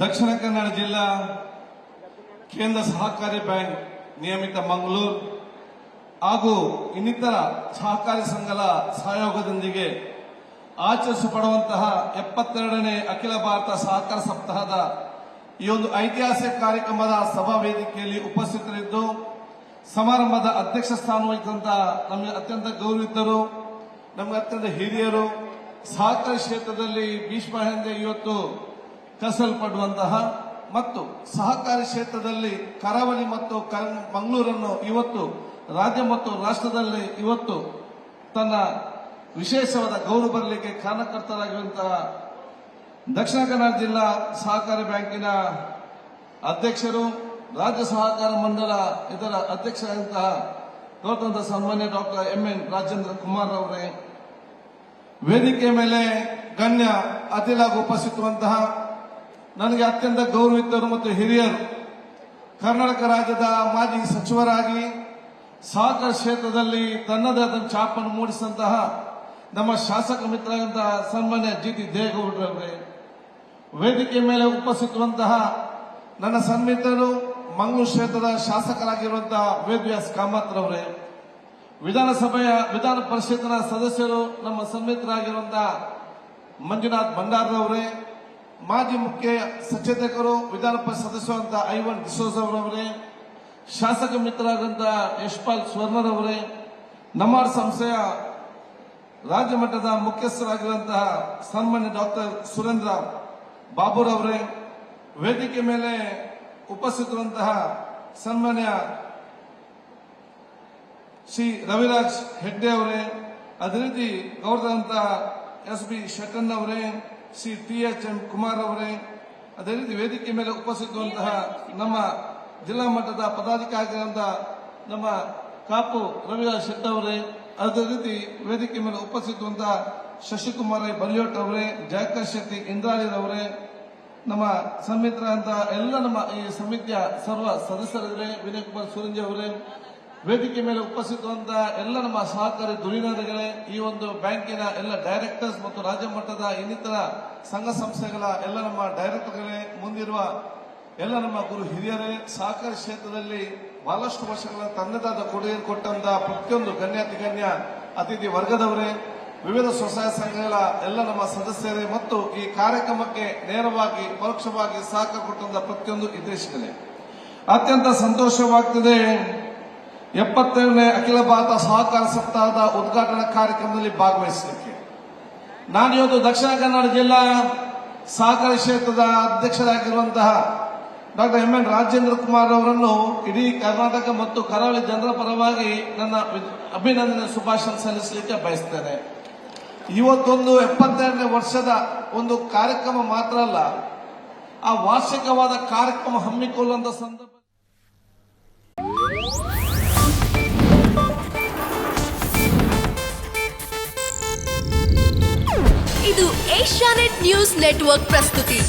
ದಕ್ಷಿಣ ಕನ್ನಡ ಜಿಲ್ಲಾ ಕೇಂದ್ರ ಸಹಕಾರಿ ಬ್ಯಾಂಕ್ ನಿಯಮಿತ ಮಂಗಳೂರು ಹಾಗೂ ಇನ್ನಿತರ ಸಹಕಾರಿ ಸಂಘಗಳ ಸಹಯೋಗದೊಂದಿಗೆ ಆಚರಿಸಲ್ಪಡುವಂತಹ 72ನೇ ಅಖಿಲ ಭಾರತ ಸಹಕಾರ ಸಪ್ತಾಹದ ಈ ಒಂದು ಐತಿಹಾಸಿಕ ಕಾರ್ಯಕ್ರಮದ ಸಭಾ ವೇದಿಕೆಯಲ್ಲಿ ಉಪಸ್ಥಿತರಿದ್ದು ಸಮಾರಂಭದ ಅಧ್ಯಕ್ಷ ಸ್ಥಾನ ವಹಿಸಿದಂತಹ ನಮಗೆ ಅತ್ಯಂತ ಗೌರವಿತರು, ನಮಗೆ ಅತ್ಯಂತ ಹಿರಿಯರು, ಸಹಕಾರಿ ಕ್ಷೇತ್ರದಲ್ಲಿ ಭೀಷ್ಮ ಹಿಂದೆ ಇವತ್ತು ಕಲಿಸಲ್ಪಡುವಂತಹ ಮತ್ತು ಸಹಕಾರಿ ಕ್ಷೇತ್ರದಲ್ಲಿ ಕರಾವಳಿ ಮತ್ತು ಮಂಗಳೂರನ್ನು ಇವತ್ತು ರಾಜ್ಯ ಮತ್ತು ರಾಷ್ಟ್ರದಲ್ಲಿ ಇವತ್ತು ತನ್ನ ವಿಶೇಷವಾದ ಗೌರವ ಬರಲಿಕ್ಕೆ ಕಾರಣಕರ್ತರಾಗಿರುವಂತಹ ದಕ್ಷಿಣ ಕನ್ನಡ ಜಿಲ್ಲಾ ಸಹಕಾರಿ ಬ್ಯಾಂಕಿನ ಅಧ್ಯಕ್ಷರು, ರಾಜ್ಯ ಸಹಕಾರ ಮಂಡಳ ಇದರ ಅಧ್ಯಕ್ಷರಾದಂತಹ ಗೌರವಾನ್ವಿತ ಸನ್ಮಾನ್ಯ ಡಾಕ್ಟರ್ ಎಂ.ಎನ್. ರಾಜೇಂದ್ರ ಕುಮಾರ್ ಅವರೇ, ವೇದಿಕೆ ಮೇಲೆ ಗಣ್ಯ ಅತಿಥಿಗಳಾಗಿ ಉಪಸ್ಥಿತರುವಂತಹ ನನಗೆ ಅತ್ಯಂತ ಗೌರವಿತರು ಮತ್ತು ಹಿರಿಯರು, ಕರ್ನಾಟಕ ರಾಜ್ಯದ ಮಾಜಿ ಸಚಿವರಾಗಿ ಸಹಕಾರ ಕ್ಷೇತ್ರದಲ್ಲಿ ತನ್ನದೇ ಆದ ಛಾಪನ್ನು ಮೂಡಿಸಿದಂತಹ ನಮ್ಮ ಶಾಸಕ ಮಿತ್ರರಾದಂತಹ ಸನ್ಮಾನ್ಯ ಜಿ.ಟಿ. ದೇವೇಗೌಡರವರೇ, ವೇದಿಕೆ ಮೇಲೆ ಉಪಸ್ಥಿತರುವಂತಹ ನನ್ನ ಸನ್ಮಿತ್ರರು, ಮಂಗಳೂರು ಕ್ಷೇತ್ರದ ಶಾಸಕರಾಗಿರುವಂತಹ ವೇದವ್ಯಾಸ್ ಕಾಮತ್ರವರೇ, ವಿಧಾನ ಪರಿಷತ್ನ ಸದಸ್ಯರು, ನಮ್ಮ ಸನ್ಮಿತ್ರರಾಗಿರುವಂತಹ ಮಂಜುನಾಥ್ ಭಂಡಾರರವರೇ, ಮಾಜಿ ಮುಖ್ಯ ಸಚೇತಕರು, ವಿಧಾನ ಪರಿಷತ್ ಸದಸ್ಯರಾದಂತಹ ಐವನ್ ಡಿಸೋಜ್ ಅವರವರೇ, ಶಾಸಕ ಮಿತ್ರರಾದಂತಹ ಯಶ್ಪಾಲ್ ಸ್ವರ್ಣರವರೇ, ನಮಾಡ್ ಸಂಸ್ಥೆಯ ರಾಜ್ಯ ಮಟ್ಟದ ಮುಖ್ಯಸ್ಥರಾಗಿರುವಂತಹ ಸನ್ಮಾನ್ಯ ಡಾಕ್ಟರ್ ಸುರೇಂದ್ರ ಬಾಬುರವರೇ, ವೇದಿಕೆ ಮೇಲೆ ಉಪಸ್ಥಿತರುವಂತಹ ಸನ್ಮಾನ್ಯ ಶ್ರೀ ರವಿರಾಜ್ ಹೆಡ್ಡೆ ಅವರೇ, ಅದೇ ರೀತಿ ಗೌರವಾದಂತಹ ಎಸ್.ಬಿ. ಶೆಟ್ಟನ್ ಅವರೇ, ಶ್ರೀ ಟಿ.ಎಚ್.ಎಂ. ಕುಮಾರ್ ಅವರೇ, ಅದೇ ರೀತಿ ವೇದಿಕೆ ಮೇಲೆ ಉಪಸ್ಥಿತರುವಂತಹ ನಮ್ಮ ಜಿಲ್ಲಾ ಮಟ್ಟದ ಪದಾಧಿಕಾರಿಗಳಾದ ನಮ್ಮ ಕಾಪು ರವಿರಾಜ್ ಶೆಟ್ಟಿ ಅವರೇ, ಅದೇ ರೀತಿ ವೇದಿಕೆ ಮೇಲೆ ಉಪಸ್ಥಿತರುವಂತಹ ಶಶಿಕುಮಾರ್ ಬಲಿಯೋಟ್ ಅವರೇ, ಜಯಕರ್ ಶೆಟ್ಟಿ ಇಂದ್ರಾಳಿರವರೇ, ನಮ್ಮ ಸನ್ಮಿತ್ರ ಎಲ್ಲ ನಮ್ಮ ಈ ಸಮಿತಿಯ ಸರ್ವ ಸದಸ್ಯರಿದ್ದಾರೆ, ವಿನಯ್ ಕುಮಾರ್ ಸುರಂಜಿ ಅವರೇ, ವೇದಿಕೆ ಮೇಲೆ ಉಪಸ್ಥಿತರುವಂತಹ ಎಲ್ಲ ನಮ್ಮ ಸಹಕಾರಿ ಧುರೀಣರುಗಳೇ, ಈ ಒಂದು ಬ್ಯಾಂಕಿನ ಎಲ್ಲ ಡೈರೆಕ್ಟರ್ಸ್ ಮತ್ತು ರಾಜ್ಯ ಮಟ್ಟದ ಇನ್ನಿತರ ಸಂಘ ಸಂಸ್ಥೆಗಳ ಎಲ್ಲ ನಮ್ಮ ಡೈರೆಕ್ಟರ್ಗಳೇ, ಮುಂದಿರುವ ಎಲ್ಲ ನಮ್ಮ ಗುರು ಹಿರಿಯರೇ, ಸಹಕಾರಿ ಕ್ಷೇತ್ರದಲ್ಲಿ ಬಹಳಷ್ಟು ವರ್ಷಗಳ ತನ್ನದಾದ ಕೊಡುಗೆ ಕೊಟ್ಟಂತಹ ಪ್ರತಿಯೊಂದು ಗಣ್ಯ ಅತಿಥಿ ವರ್ಗದವರೇ, ವಿವಿಧ ಸ್ವಸಹಾಯ ಸಂಘಗಳ ಎಲ್ಲ ನಮ್ಮ ಸದಸ್ಯರೇ ಮತ್ತು ಈ ಕಾರ್ಯಕ್ರಮಕ್ಕೆ ನೇರವಾಗಿ ಪರೋಕ್ಷವಾಗಿ ಸಹಕಾರ ಕೊಟ್ಟಂತಹ ಪ್ರತಿಯೊಂದು ಹಿತೈಷಿಗಳೇ, ಅತ್ಯಂತ ಸಂತೋಷವಾಗ್ತದೆ 72ನೇ ಅಖಿಲ ಭಾರತ ಸಹಕಾರ ಸಪ್ತಾಹದ ಉದ್ಘಾಟನಾ ಕಾರ್ಯಕ್ರಮದಲ್ಲಿ ಭಾಗವಹಿಸಲಿಕ್ಕೆ. ನಾನಿವತ್ತು ದಕ್ಷಿಣ ಕನ್ನಡ ಜಿಲ್ಲಾ ಸಹಕಾರಿ ಕ್ಷೇತ್ರದ ಅಧ್ಯಕ್ಷರಾಗಿರುವಂತಹ ಡಾಕ್ಟರ್ ಎಂ.ಎನ್. ರಾಜೇಂದ್ರ ಕುಮಾರ್ ಅವರನ್ನು ಇಡೀ ಕರ್ನಾಟಕ ಮತ್ತು ಕರಾವಳಿ ಜನರ ಪರವಾಗಿ ನನ್ನ ಅಭಿನಂದನೆ ಶುಭಾಶಯ ಸಲ್ಲಿಸಲಿಕ್ಕೆ ಬಯಸ್ತೇನೆ. ಇವತ್ತೊಂದು 72ನೇ ವರ್ಷದ ಒಂದು ಕಾರ್ಯಕ್ರಮ ಮಾತ್ರ ಅಲ್ಲ, ಆ ವಾರ್ಷಿಕವಾದ ಕಾರ್ಯಕ್ರಮ ಹಮ್ಮಿಕೊಳ್ಳುವಂತ ಸಂದರ್ಭ ಇದು ಏಷ್ಯಾನೆಟ್ ನ್ಯೂಸ್ ನೆಟ್ವರ್ಕ್ ಪ್ರಸ್ತುತಿ.